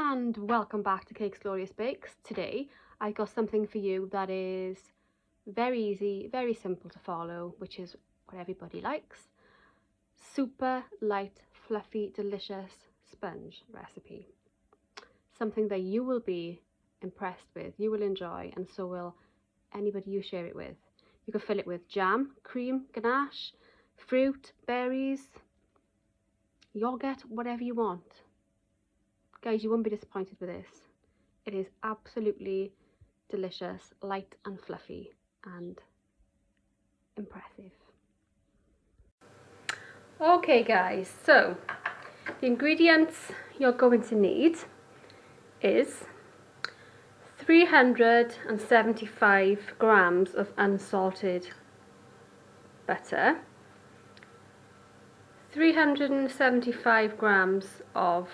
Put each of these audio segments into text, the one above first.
And welcome back to Cake's Glorious Bakes. Today I got something for you that is very easy, very simple to follow, which is what everybody likes. Super light, fluffy, delicious sponge recipe. Something that you will be impressed with, you will enjoy, and so will anybody you share it with. You can fill it with jam, cream, ganache, fruit, berries, yogurt, whatever you want. Guys, you won't be disappointed with this. It is absolutely delicious, light and fluffy and impressive. Okay guys, so the ingredients you're going to need is 375 grams of unsalted butter, 375 grams of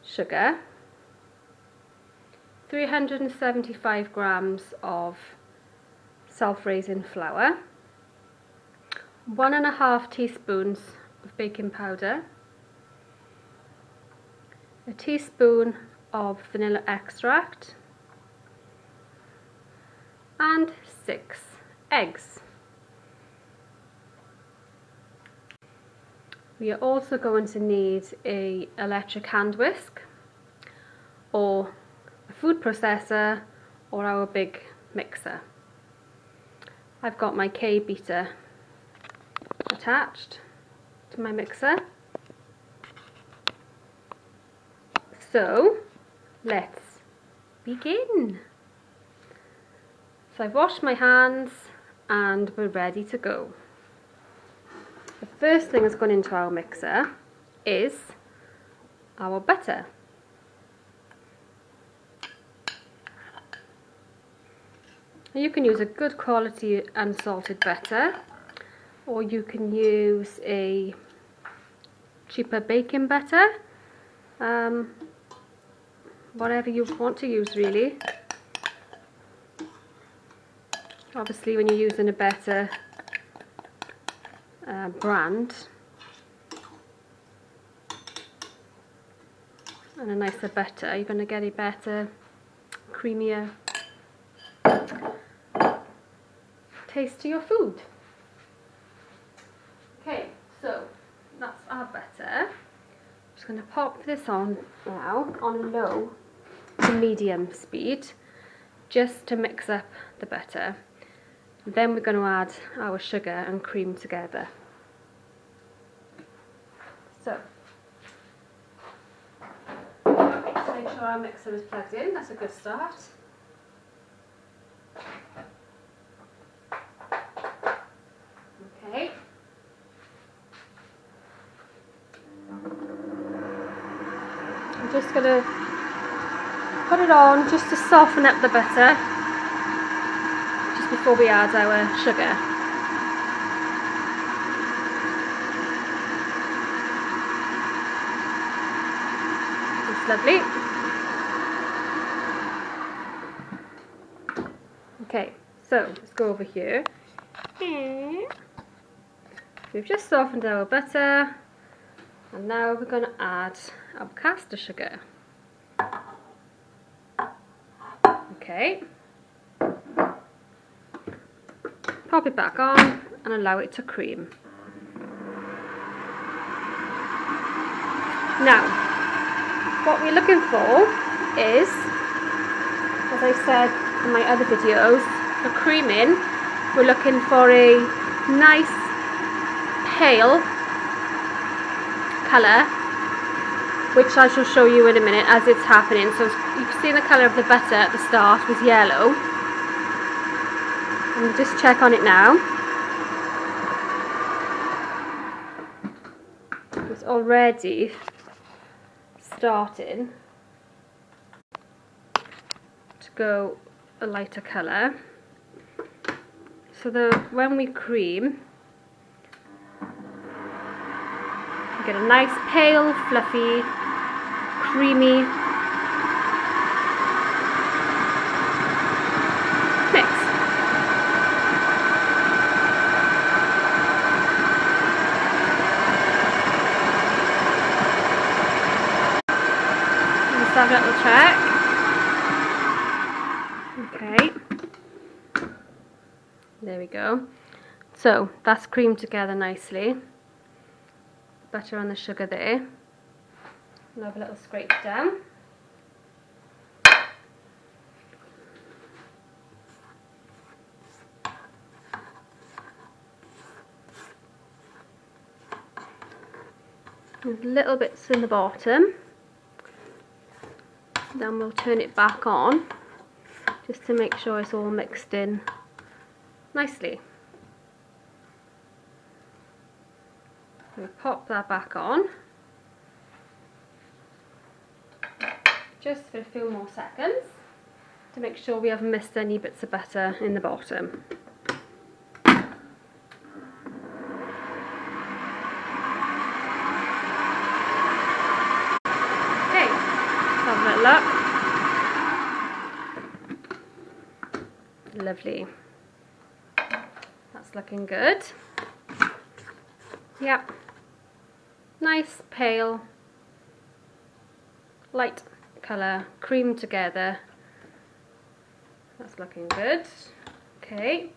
sugar, 375 grams of self-raising flour, 1.5 teaspoons of baking powder, a teaspoon of vanilla extract, and 6 eggs. We are also going to need an electric hand whisk or a food processor or our big mixer. I've got my K beater attached to my mixer. So let's begin. So I've washed my hands and we're ready to go. The first thing that's gone into our mixer is our butter. Now you can use a good quality unsalted butter, or you can use a cheaper baking butter, whatever you want to use really. Obviously when you're using a better brand and a nicer butter, you're going to get a better, creamier taste to your food. Okay, so that's our butter. I'm just going to pop this on now on low to medium speed just to mix up the butter. And then we're going to add our sugar and cream together. So, make sure our mixer is plugged in, that's a good start. Okay. I'm just going to put it on just to soften up the butter just before we add our sugar. It's lovely. Okay, so let's go over here. We've just softened our butter and now we're going to add our caster sugar. Okay, pop it back on and allow it to cream. Now, what we're looking for is, as I said in my other videos, for creaming, we're looking for a nice pale colour, which I shall show you in a minute as it's happening. So you can see the colour of the butter at the start was yellow. And just check on it now. It's already starting to go a lighter colour. So when we cream, you get a nice pale, fluffy, creamy mix. just have a little check. Okay, there we go. So that's creamed together nicely. Butter on the sugar there. I'll have a little scrape down. There's little bits in the bottom. Then we'll turn it back on just to make sure it's all mixed in nicely. We'll pop that back on just for a few more seconds to make sure we haven't missed any bits of butter in the bottom. Look. Lovely. That's looking good. Yep. Nice pale light colour creamed together. That's looking good. Okay.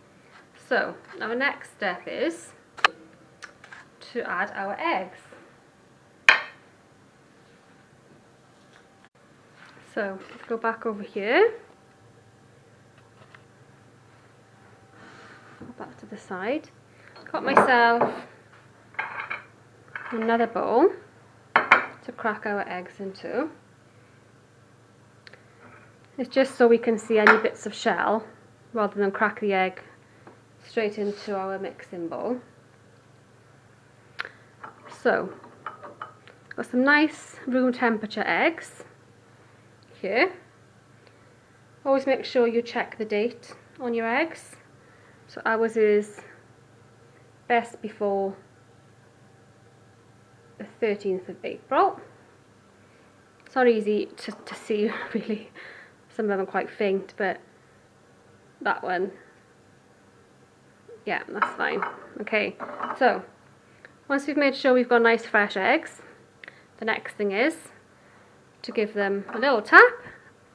So our next step is to add our eggs. So let's go back over here, back to the side. Got myself another bowl to crack our eggs into. It's just so we can see any bits of shell rather than crack the egg straight into our mixing bowl. So got some nice room temperature eggs. Here. Always make sure you check the date on your eggs. So ours is best before the 13th of April. It's not easy to see really. Some of them are quite faint, but that one, yeah, that's fine. Okay, so once we've made sure we've got nice fresh eggs, the next thing is to give them a little tap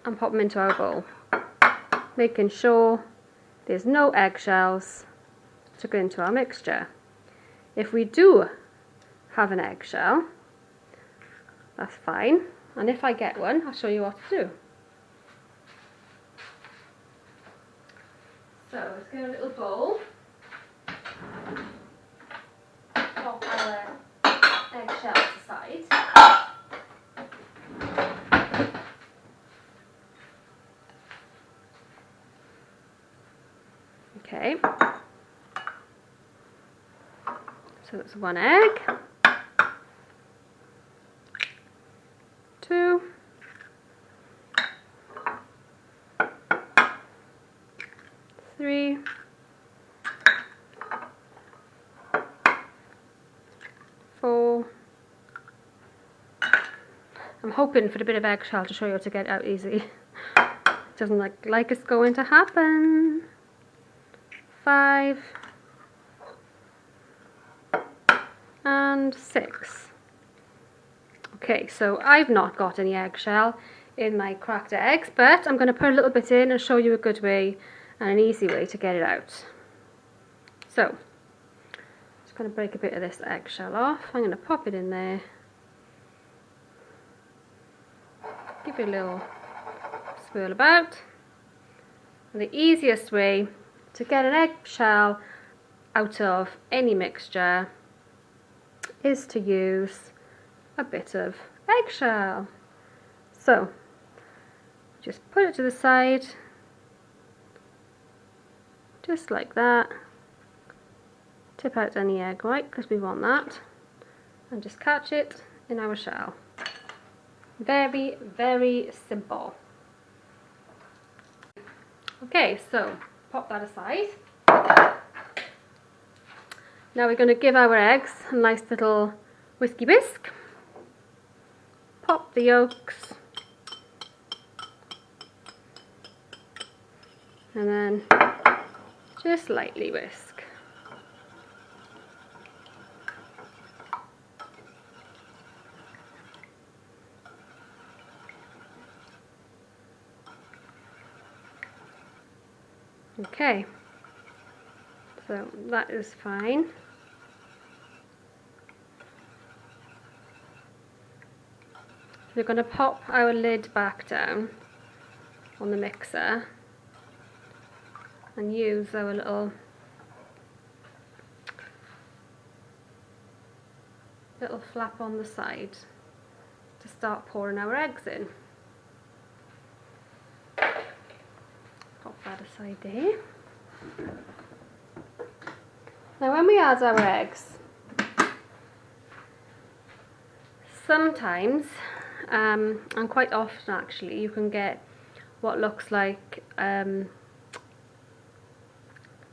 and pop them into our bowl, making sure there's no eggshells to go into our mixture. If we do have an eggshell, that's fine, and if I get one, I'll show you what to do. So let's get a little bowl, pop our eggshells aside. Okay, so that's one egg, 2, 3, 4. I'm hoping for a bit of eggshell to show you how to get it out easy. Doesn't look like it's going to happen. 5 and 6. Okay, so I've not got any eggshell in my cracked eggs, but I'm going to put a little bit in and show you a good way and an easy way to get it out. So, just going to break a bit of this eggshell off. I'm going to pop it in there. Give it a little swirl about. And the easiest way to get an eggshell out of any mixture is to use a bit of eggshell. So just put it to the side, just like that. Tip out any egg white because we want that, and just catch it in our shell. Very, very simple. Okay, so pop that aside. Now we're going to give our eggs a nice little whiskey whisk. Pop the yolks. And then just lightly whisk. Okay, so that is fine. We're going to pop our lid back down on the mixer and use our little flap on the side to start pouring our eggs in. Pop that aside there. Now when we add our eggs, sometimes, and quite often actually, you can get what looks like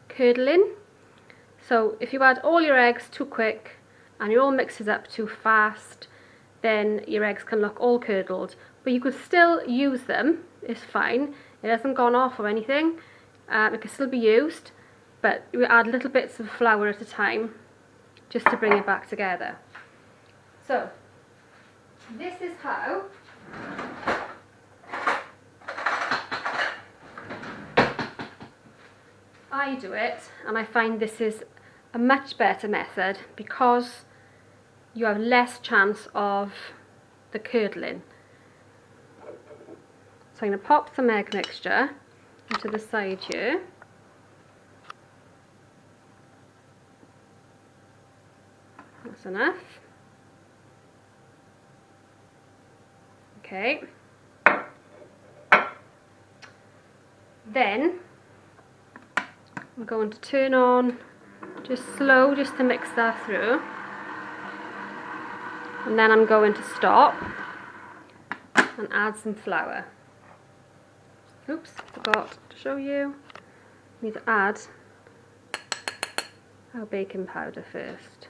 curdling. So if you add all your eggs too quick and you all mix it up too fast, then your eggs can look all curdled. But you could still use them, it's fine. It hasn't gone off or anything. It can still be used, but we add little bits of flour at a time just to bring it back together. So this is how I do it, and I find this is a much better method because you have less chance of the curdling. So I'm going to pop some egg mixture into the side here. That's enough. Okay. Then we're going to turn on just slow, just to mix that through. And then I'm going to stop and add some flour. Oops, forgot to show you. Need to add our baking powder first.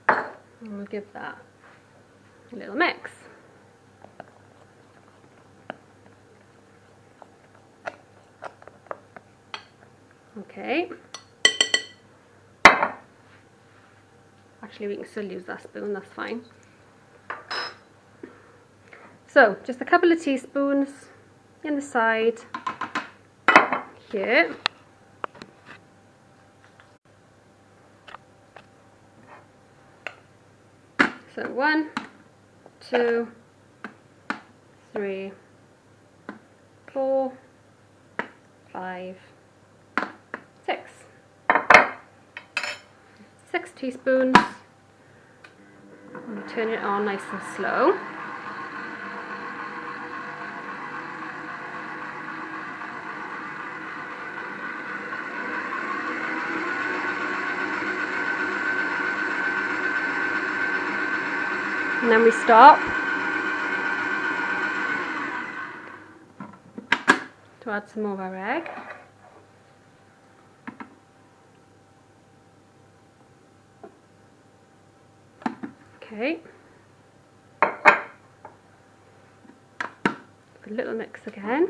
And we'll give that a little mix. Okay. Actually, we can still use that spoon, that's fine. So, just a couple of teaspoons in the side here. So 1, 2, 3, 4, 5, 6. 6 teaspoons. And turn it on nice and slow. And then we stop to add some more of our egg. Okay. A little mix again.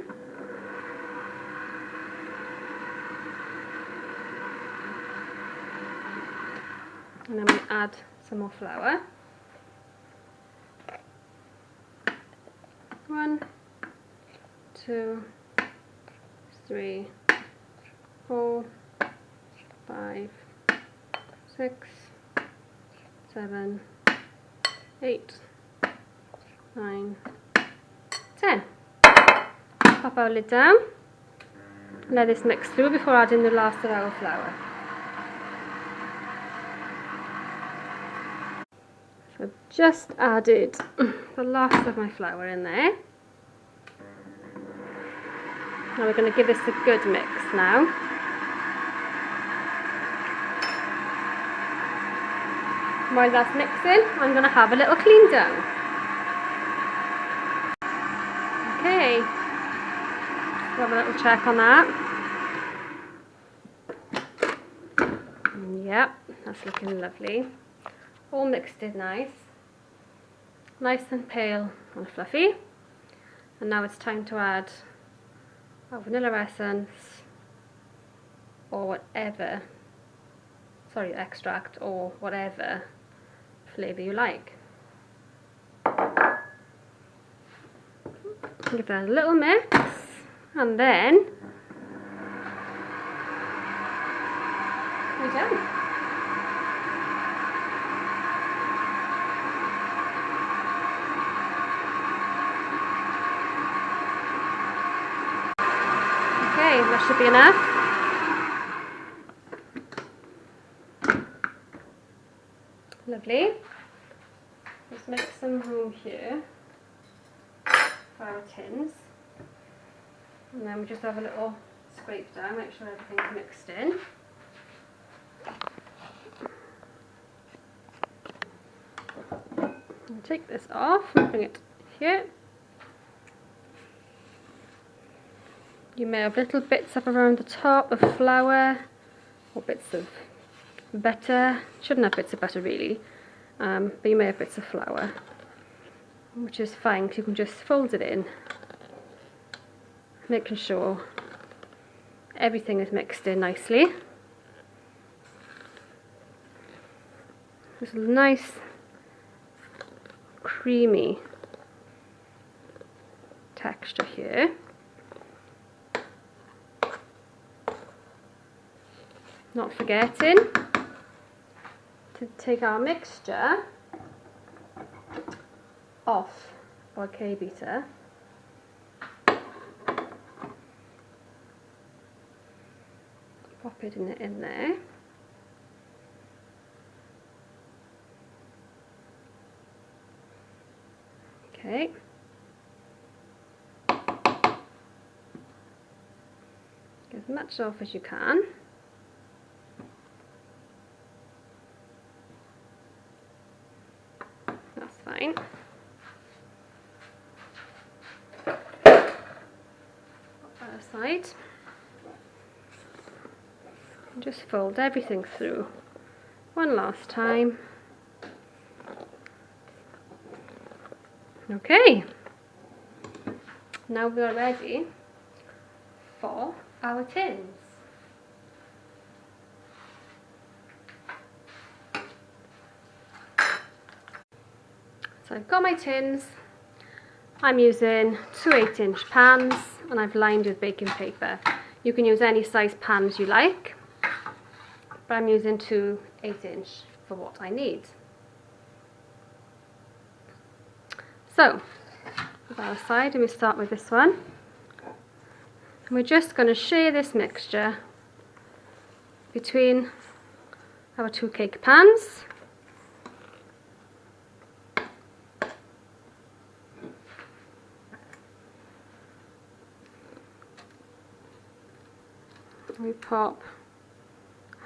And then we add some more flour. 1, 2, 3, 4, 5, 6, 7, 8, 9, 10. Pop our lid down. Let this mix through before adding the last of our flour. So I've just added the last of my flour in there. Now we're going to give this a good mix now. While that's mixing, I'm going to have a little clean down. Okay, we'll have a little check on that. Yep, that's looking lovely. All mixed in nice. Nice and pale and fluffy. And now it's time to add our vanilla essence or whatever, extract or whatever flavour you like. Give that a little mix. And then we're done. Okay, that should be enough. Lovely. Let's make some room here for our tins. And then we just have a little scrape down, make sure everything's mixed in. And take this off and bring it here. You may have little bits up around the top of flour or bits of butter. Shouldn't have bits of butter really, but you may have bits of flour, which is fine because you can just fold it in, making sure everything is mixed in nicely. There's a nice creamy texture here. Not forgetting to take our mixture off our K-beater. Pop it in there. Okay. Get as much off as you can. That's fine. Put that aside. And just fold everything through one last time. Okay, now we are ready for our tins. So I've got my tins. I'm using two 8-inch pans and I've lined with baking paper. You can use any size pans you like, but I'm using two 8-inch for what I need. So, put that aside and we start with this one. And we're just going to share this mixture between our two cake pans. We pop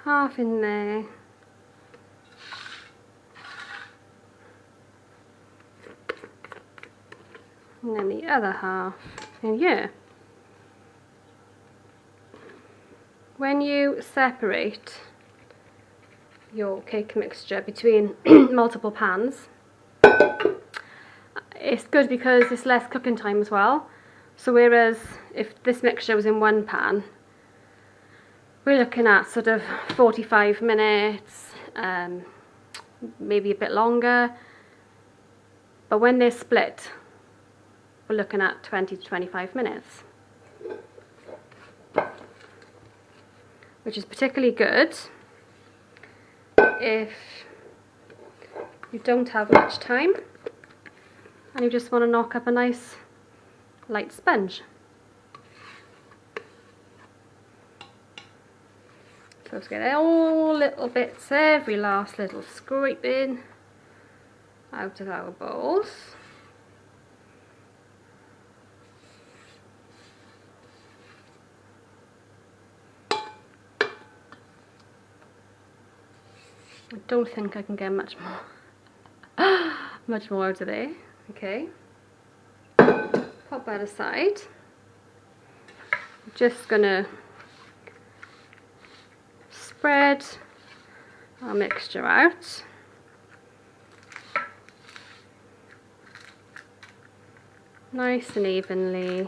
half in there. And then the other half in here. When you separate your cake mixture between multiple pans, it's good because it's less cooking time as well. So whereas if this mixture was in one pan, we're looking at sort of 45 minutes, maybe a bit longer. But when they're split, we're looking at 20 to 25 minutes. Which is particularly good if you don't have much time and you just want to knock up a nice light sponge. So let's get all little bits, every last little scraping out of our bowls. I don't think I can get much more out of there. Okay, pop that aside. I'm just gonna spread our mixture out. Nice and evenly.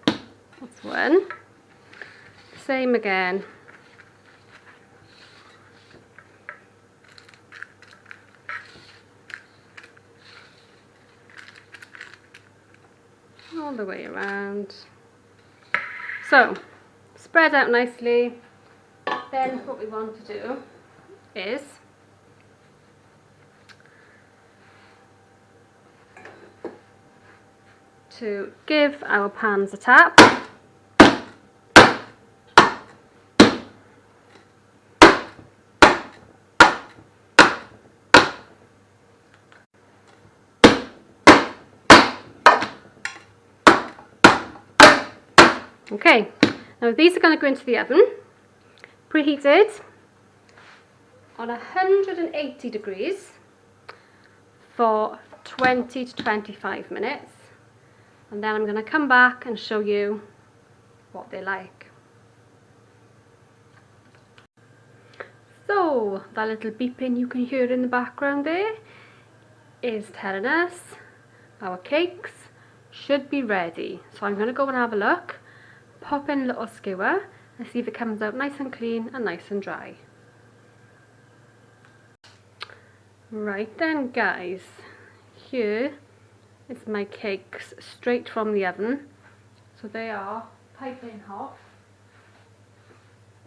That's one. Same again. all the way around. So, spread out nicely. Then what we want to do is to give our pans a tap. Okay, now these are going to go into the oven, preheated on 180 degrees for 20 to 25 minutes, and then I'm going to come back and show you what they're like. So that little beeping you can hear in the background there is telling us our cakes should be ready. So I'm going to go and have a look, pop in a little skewer and see if it comes out nice and clean and nice and dry. Right then guys, here is my cakes straight from the oven. So they are piping hot.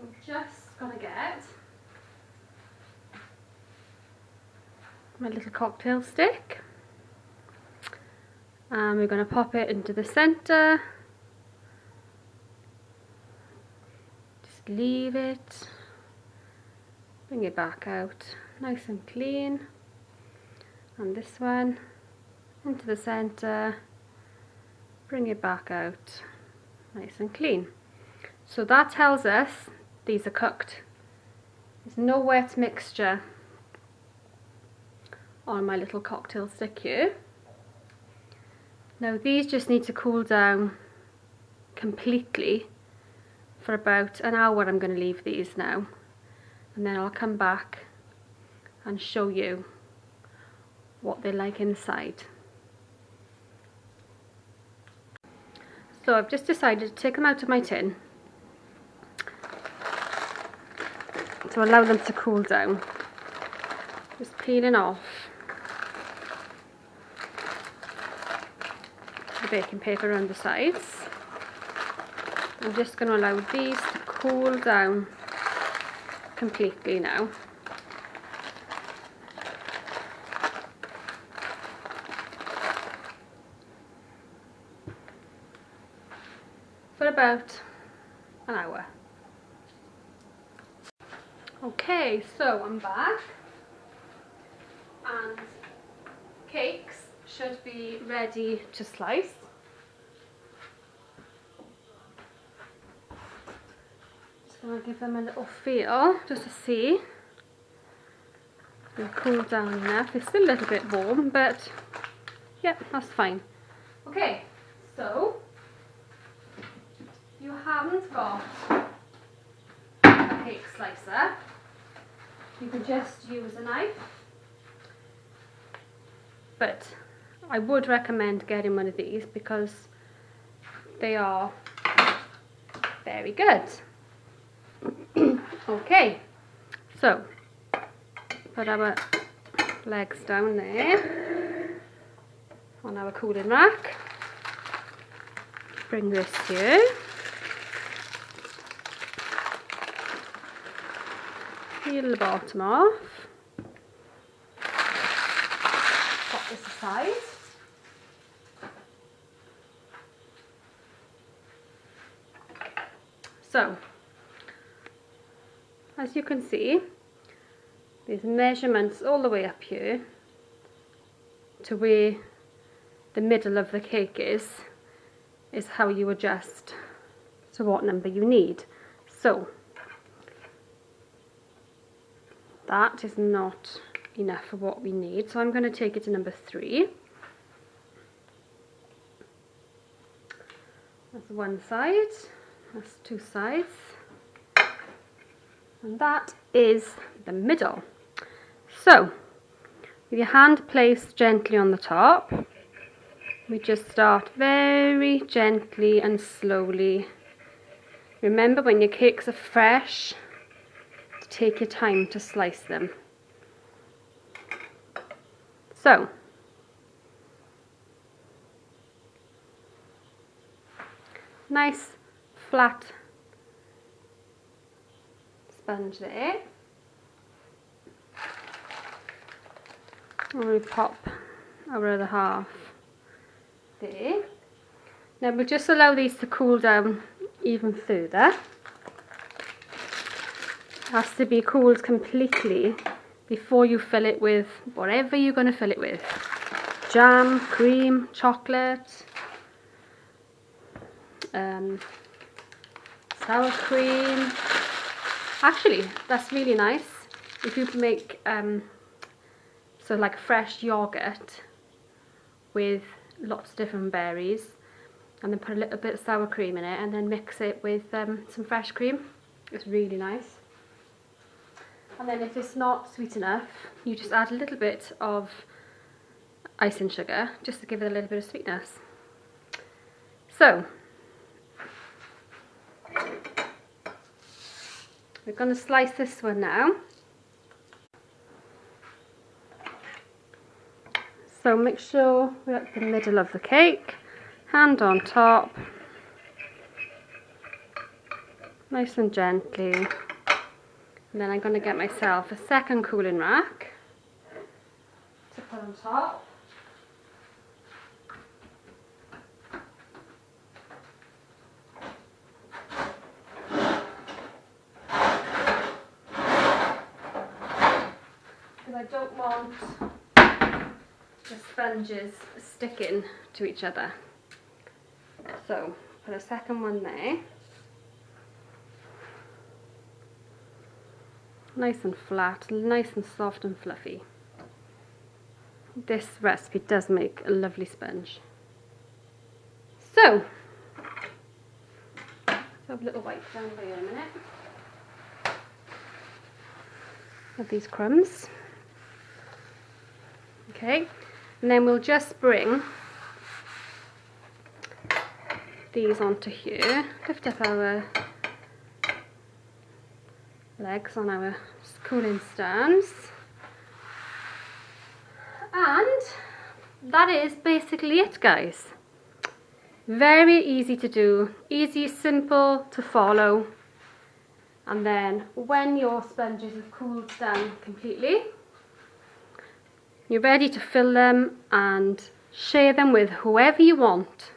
I'm just going to get my little cocktail stick and we're going to pop it into the centre. Just leave it, bring it back out nice and clean, and this one into the centre, bring it back out nice and clean. So that tells us these are cooked. There's no wet mixture on my little cocktail stick here. Now these just need to cool down completely for about an hour. I'm going to leave these now, and then I'll come back and show you what they're like inside. So I've just decided to take them out of my tin to allow them to cool down. Just peeling off the baking paper around the sides. I'm just going to allow these to cool down completely now. For about an hour. Okay, so I'm back and cakes should be ready to slice. Just going to give them a little feel just to see they'll cool down enough. It's still a little bit warm, but yeah, that's fine. Okay, so you haven't got a cake slicer, you can just use a knife, but I would recommend getting one of these because they are very good. Okay, so put our legs down there on our cooling rack, bring this here, peel the bottom off, pop this aside, so as you can see, there's measurements all the way up here to where the middle of the cake is how you adjust to what number you need. So that is not enough for what we need, so I'm going to take it to number 3. That's one side, that's 2 sides, and that is the middle. So with your hand placed gently on the top, we just start very gently and slowly. Remember, when your cakes are fresh, to take your time to slice them. So Nice flat sponge there. And we pop our other half there. Now we'll just allow these to cool down even further. It has to be cooled completely before you fill it with whatever you're going to fill it with. Jam, cream, chocolate, sour cream. Actually, that's really nice if you can make so like fresh yogurt with lots of different berries, and then put a little bit of sour cream in it, and then mix it with some fresh cream. It's really nice. And then if it's not sweet enough, you just add a little bit of icing sugar just to give it a little bit of sweetness. So we're going to slice this one now. So make sure we're at the middle of the cake, hand on top, nice and gently. And then I'm going to get myself a second cooling rack to put on top. Because I don't want the sponges sticking to each other. So put a second one there. Nice and flat, nice and soft and fluffy. This recipe does make a lovely sponge. So, have a little wipe down for you in a minute. Of these crumbs. Okay, and then we'll just bring these onto here. Lift up our legs on our cooling stands, and that is basically it, guys. Very easy to do, easy, simple to follow. And then when your sponges have cooled down completely, you're ready to fill them and share them with whoever you want.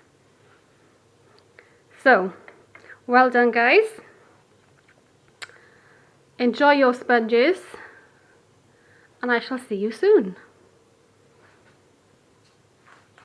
So well done, guys. Enjoy your sponges, and I shall see you soon.